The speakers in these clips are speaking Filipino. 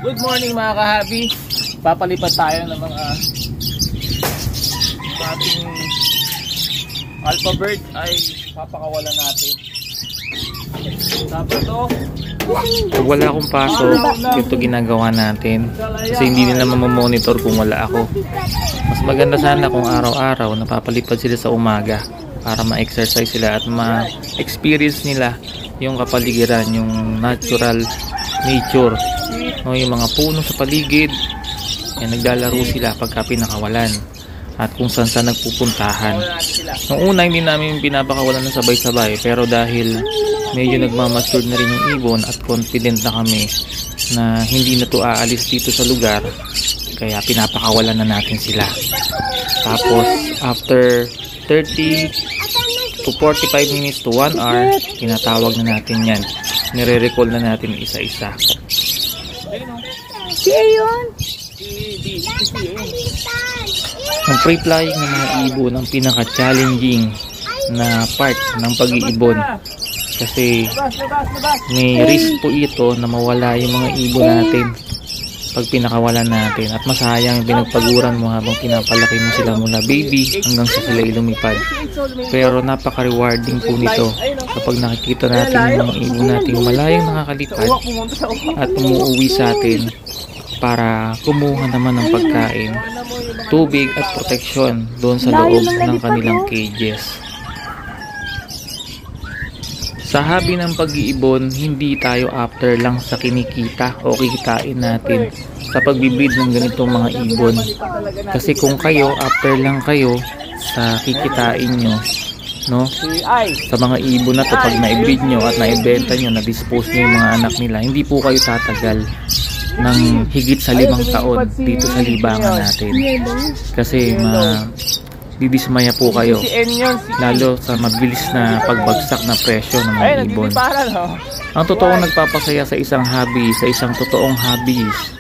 Good morning mga kahabi. Papalipat tayo ng mga ating alpha bird ay papakawalan natin. Sabado. Pag wala akong pasok, ito ginagawa natin. Kasi hindi nila mamamonitor kung wala ako. Mas maganda sana kung araw-araw napapalipad sila sa umaga para ma-exercise sila at ma-experience nila yung kapaligiran, yung natural nature, no, yung mga puno sa paligid. Yan, naglalaro sila pagka pinakawalan at kung saan saan nagpupuntahan. Noong una hindi namin pinapakawalan ng sabay-sabay, pero dahil medyo nagmamature na rin yung ibon at confident na kami na hindi na to aalis dito sa lugar, kaya pinapakawalan na natin sila. Tapos after 30 to 45 minutes to 1 hour, tinatawag na natin yan. Nire-recall na natin isa-isa. Si Ayon. Ang pre-flying ng mga ibon ang pinaka-challenging na part ng pag-iibon. Kasi may risk po ito na mawala yung mga ibon natin pag pinakawalan natin. At masayang pinagpaguran mo habang pinapalaki mo sila mula baby hanggang sa sila lumipad. Pero napaka-rewarding po nito kapag nakikita natin yung mga ibon nating malayang nakakalipad at umuwi sa atin para kumuha naman ng pagkain, tubig at proteksyon doon sa loob ng kanilang cages. Sa hobby ng pag-iibon, hindi tayo after lang sa kinikita o kikitain natin sa pagbibreed ng ganitong mga ibon. Kasi kung kayo, after lang kayo sa kikitain nyo, no, sa mga ibon na to, pag na-breed nyo at na-ibenta nyo, na-dispose nyo yung mga anak nila, hindi po kayo tatagal ng higit sa 5 taon dito sa libangan natin. Kasi didismaya po kayo, lalo sa mabilis na pagbagsak na presyo ng mga ibon. Ang totoong nagpapasaya sa isang hobby, sa isang totoong hobbyist,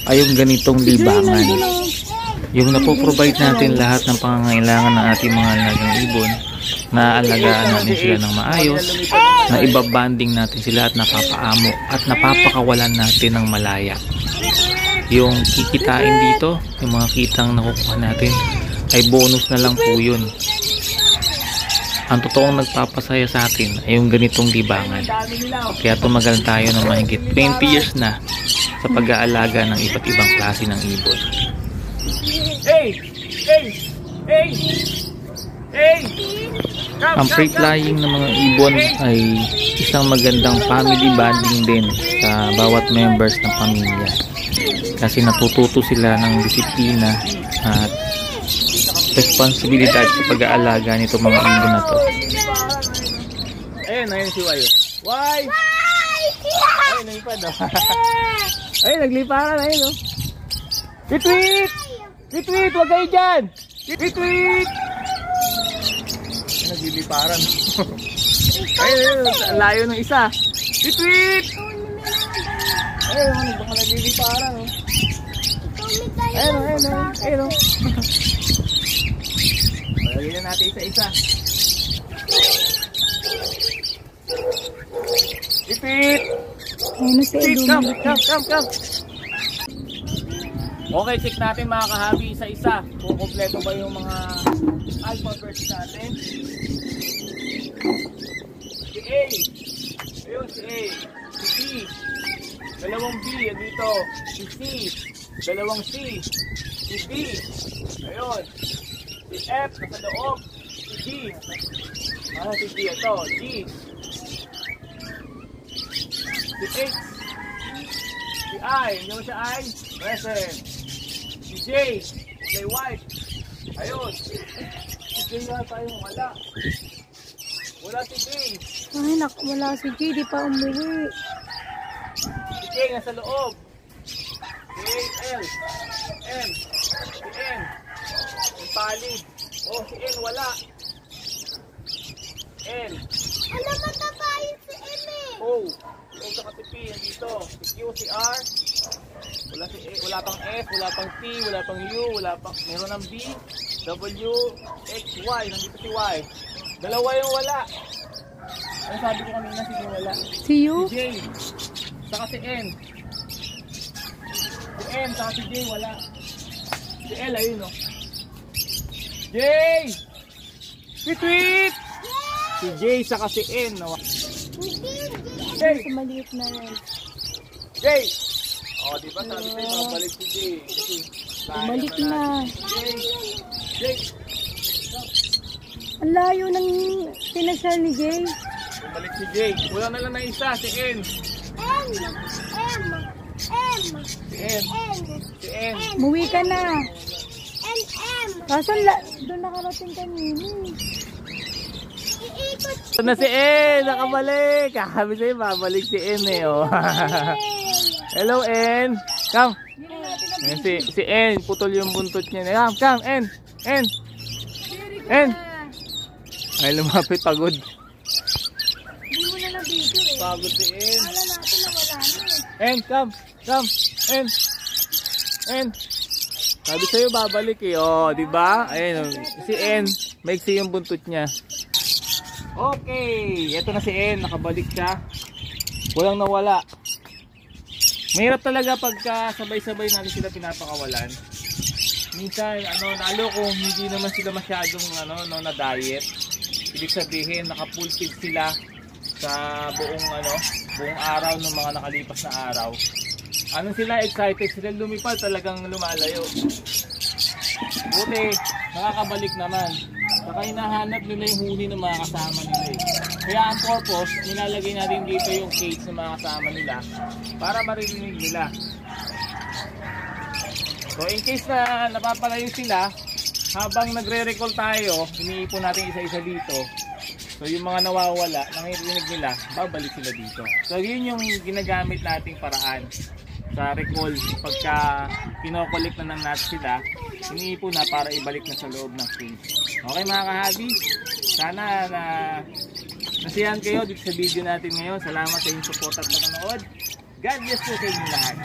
ay yung ganitong libangan. Yung napoprovide natin lahat ng pangangailangan ng ating mga alagang ibon, naalagaan natin sila ng maayos, na ibabanding natin sila at napapaamo at napapakawalan natin ng malaya. Yung kikitain dito, yung mga kitang nakukuha natin, ay bonus na lang po yun. Ang totoong nagpapasaya sa atin ay yung ganitong libangan. Kaya tumagal tayo ng mahigit 20 years na sa pag-aalaga ng iba't ibang klase ng ibon. Ang free-flying ng mga ibon ay isang magandang family bonding din sa bawat members ng pamilya. Kasi natututo sila ng disiplina at responsibilidad sa pag-aalaga nito mga ibon na to. Ayun si Wayo. Why? Ayun, naipad o. Ayun, nagliparan. Ayun o. Retweet! Retweet! Huwag kayo dyan! Retweet! Nagliliparan. Ayun, ang layo ng isa. Retweet! Ayun, baka nagliliparan o. Ayun o. Lagyan natin isa-isa. Repeat! Repeat! Come! Okay, check natin mga kahabi isa-isa kung kompleto ba yung mga alpha birds natin. Si A. Ayun si A. Si B. Dalawang B. Yan dito. Si C. Dalawang C. Si D. Ayun. Si F, nasa loob. Si G. Si G ito. G. Si H. Si I. Hindi mo siya I. Present. Si J. Kulay white. Ayun. Si J yata yung wala. Wala si J. Ay, wala si J. Di pa umuwi. Si J nasa loob. Si L. M. Si N. Yung palid. Oh, si N wala. N. Alam mo tapayin si M eh. O. O sa katipi. Yan dito. Si Q, si R. Wala si A. Wala pang S. Wala pang T. Wala pang U. Wala pang. Meron ng B. W. X, Y. Nandito si Y. Dalawa yung wala. Ano sabi ko kanina? Sino wala? Si U. Si J. Saka si N. M, saka si J, wala. Si L, ayun o. J! Tweet! Si J, saka si N. No? J! Ito maliit na yan. J! O, diba sabi tayo, mabalik si J. Kasi, Balik na. J! Ang layo ng pinasal ni Jay. Bumalik si J. Kulang na lang na isa, si N. Si N. Si N. Muwi ka na. Kaso doon nakarating kanina. Ito na si N, nakabalik. Kakabi sa'yo, babalik si N eh. Oh. Hello N. Come. Ayan, si N, putol yung buntot niya. Come, N. N. N. Ay, lumapit, pagod. Hindi mo na na-video eh. Pagod si N. Wala natin na wala na eh. N, come. Come. N. N. Sabi sa'yo, babalik eh. Oh, di ba? Ayun, si N, maiksi yung buntot niya. Okay, eto na si N, nakabalik siya. Walang nawala. Mahirap talaga pagka sabay-sabay natin sila pinapakawalan. Minsan, lalo kung hindi naman sila masyadong na diet. Ibig sabihin, naka-full feed sila sa buong araw ng mga nakalipas na araw. Sila excited sila lumipad, talagang lumalayo. Buti, nakakabalik naman. Saka hinahanap nila yung huli ng mga kasama nila eh. Kaya ang purpose, nilalagay natin dito yung cage ng mga kasama nila para marinig nila. So in case na napapalayo sila, habang nagre-recall tayo, iniipon natin isa-isa dito. So yung mga nawawala, nanginig nila, babalik sila dito. So yun yung ginagamit nating paraan sa recall. Pagka kinokollect na natin sila, iniipon na para ibalik na sa loob ng cage. Okay mga kahabi, sana nasiyahan kayo dito sa video natin ngayon. Salamat sa inyong support at panonood. God bless po sa inyo lahat.